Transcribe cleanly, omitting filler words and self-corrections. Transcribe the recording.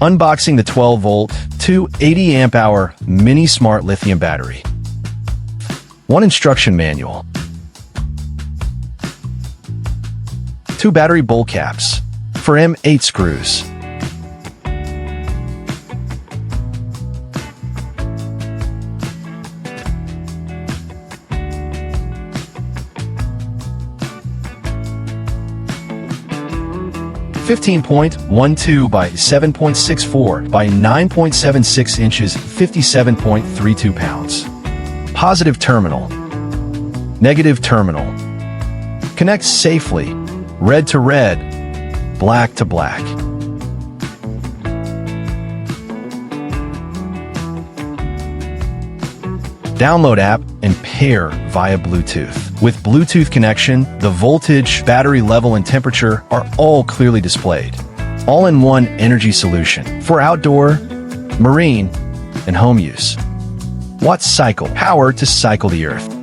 Unboxing the 12V 280Ah Mini Smart Lithium Battery. 1 Instruction Manual. 2 battery bowl caps for M8 screws. (15.12 by 7.64 by 9.76 inches, 57.32 pounds). Positive terminal. Negative terminal. Connects safely. Red to red. Black to black. Download app and pair via Bluetooth. With Bluetooth connection, the voltage, battery level, and temperature are all clearly displayed. All-in-one energy solution for outdoor, marine, and home use. WattCycle, power to cycle the earth.